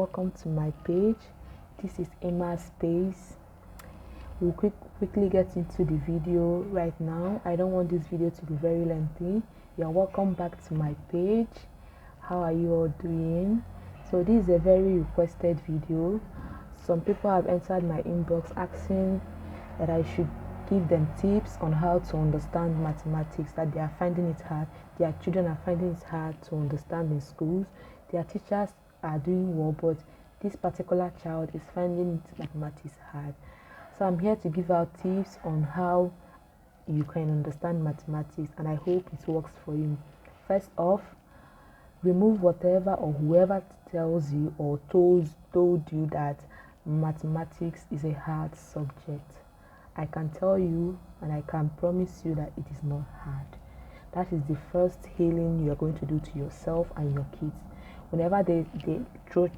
welcome to my page. This is Emma Space. We'll quickly get into the video right now. I don't want this video to be very lengthy. You're welcome back to my page. How are you all doing? So this is a very requested video. Some people have entered my inbox asking that I should give them tips on how to understand mathematics, that they are finding it hard. Their children are finding it hard to understand in schools. Their teachers are doing well, but this particular child is finding mathematics hard. So I'm here to give out tips on how you can understand mathematics, and I hope it works for you. First off, remove whatever or whoever tells you or told you that mathematics is a hard subject. I can tell you and I can promise you that it is not hard. That is the first healing you are going to do to yourself and your kids. Whenever they throw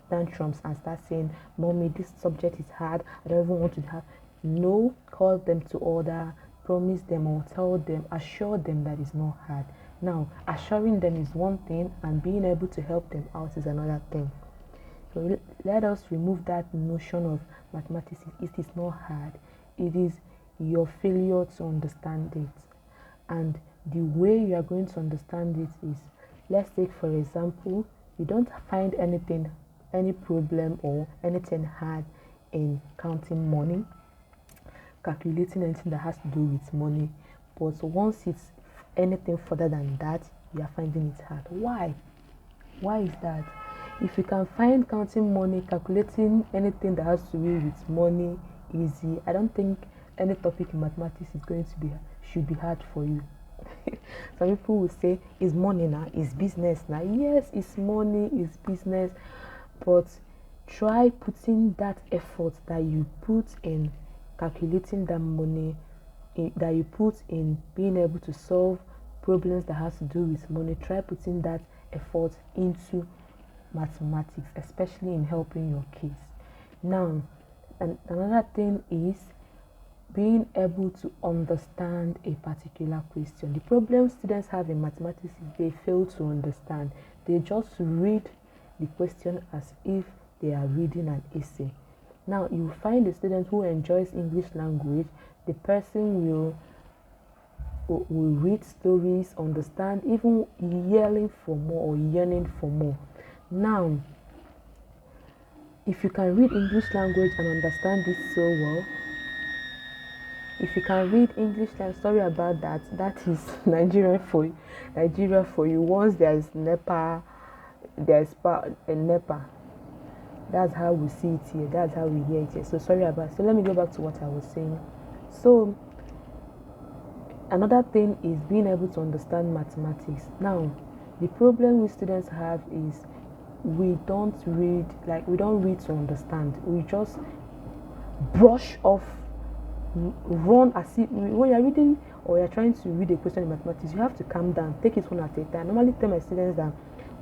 tantrums and start saying, "Mommy, this subject is hard, I don't even want to have," no, call them to order, promise them or tell them, assure them that it's not hard. Now, assuring them is one thing and being able to help them out is another thing. So let us remove that notion of mathematics. It is not hard. It is your failure to understand it. And the way you are going to understand it is, let's take for example, you don't find any problem or anything hard in counting money, calculating anything that has to do with money. But once it's anything further than that, you are finding it hard. Why? Why is that? If you can find counting money, calculating anything that has to do with money easy, I don't think any topic in mathematics should be hard for you. Some people will say, "Is money now? Is business now?" Yes, it's money, it's business, but try putting that effort that you put in calculating that money, that you put in being able to solve problems that has to do with money. Try putting that effort into mathematics, especially in helping your kids. Now, and another thing is being able to understand a particular question. The problem students have in mathematics is they fail to understand. They just read the question as if they are reading an essay. Now, you find a student who enjoys English language, the person will read stories, understand, even yelling for more or yearning for more. Now, if you can read English language and understand it so well, if you can read English language, sorry about that, that is Nigeria for you. Once there is NEPA, there is NEPA. That's how we see it here. That's how we hear it here. So sorry about it. So let me go back to what I was saying. So another thing is being able to understand mathematics. Now, the problem we students have is we don't read to understand. We just brush off, run as if when you're reading or you're trying to read a question in mathematics, you have to calm down, take it one at a time. I normally tell my students that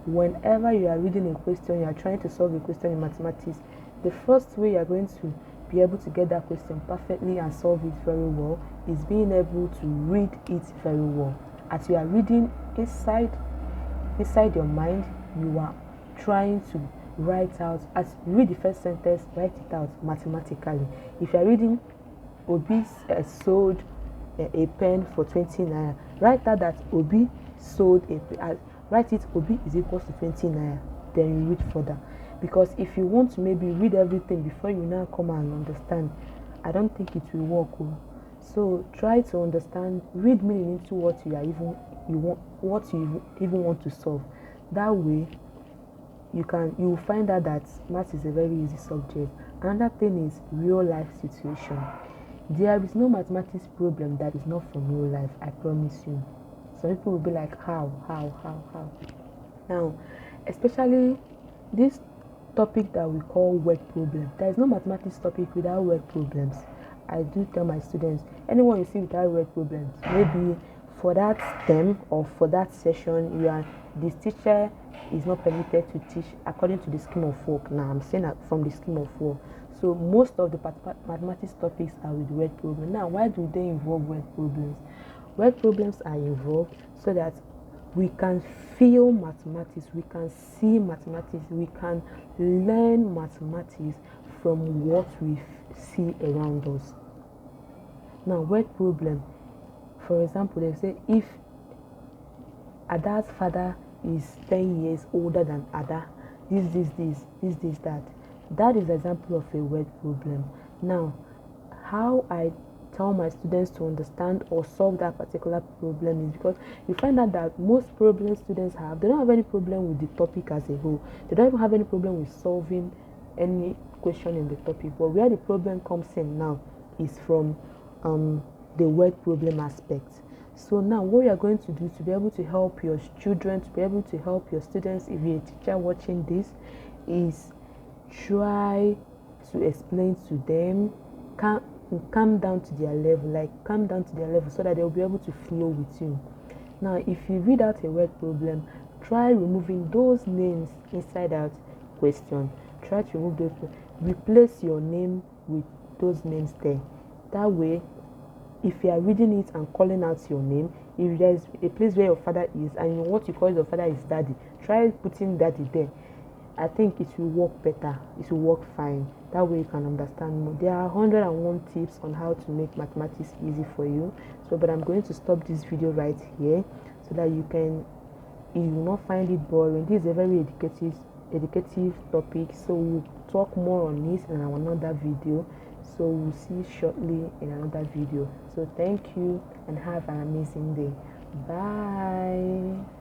whenever you are reading a question, you are trying to solve a question in mathematics, the first way you're going to be able to get that question perfectly and solve it very well is being able to read it very well. As you are reading inside your mind, you are trying to write out, as you read the first sentence, write it out mathematically. If you are reading Obi sold a pen for 20 naira, write out that Obi sold write it Obi is equals to 20 naira, then you read further. Because if you want to maybe read everything before you now come and understand, I don't think it will work. So try to understand, read meaning into what you even want to solve. That way you will find out that math is a very easy subject. Another thing is real life situation. There is no mathematics problem that is not from real life, I promise you. Some people will be like, how? Now, especially this topic that we call word problem. There is no mathematics topic without word problems. I do tell my students, anyone you see without word problems, maybe for that term or for that session, this teacher is not permitted to teach according to the scheme of work. Now, I'm saying that from the scheme of work. So most of the mathematics topics are with word problems. Now, why do they involve word problems? Word problems are involved so that we can feel mathematics, we can see mathematics, we can learn mathematics from what we see around us. Now, word problem. For example, they say if Ada's father is 10 years older than Ada, this, that. That is an example of a word problem. Now, how I tell my students to understand or solve that particular problem is because you find out that most problems students have, they don't have any problem with the topic as a whole. They don't even have any problem with solving any question in the topic. But where the problem comes in now is from the word problem aspect. So now what we are going to do to be able to help your children, to be able to help your students, if you're a teacher watching this, is try to explain to them, calm down to their level, so that they'll be able to flow with you. Now, if you read out a word problem, try removing those names inside that question. Try to remove those, replace your name with those names there. That way, if you are reading it and calling out your name, if there's a place where your father is and what you call your father is daddy, try putting daddy there. I think it will work better. It will work fine. That way you can understand more. There are 101 tips on how to make mathematics easy for you. But I'm going to stop this video right here so that you will not find it boring. This is a very educative topic. So we'll talk more on this in another video. So we'll see you shortly in another video. So thank you and have an amazing day. Bye.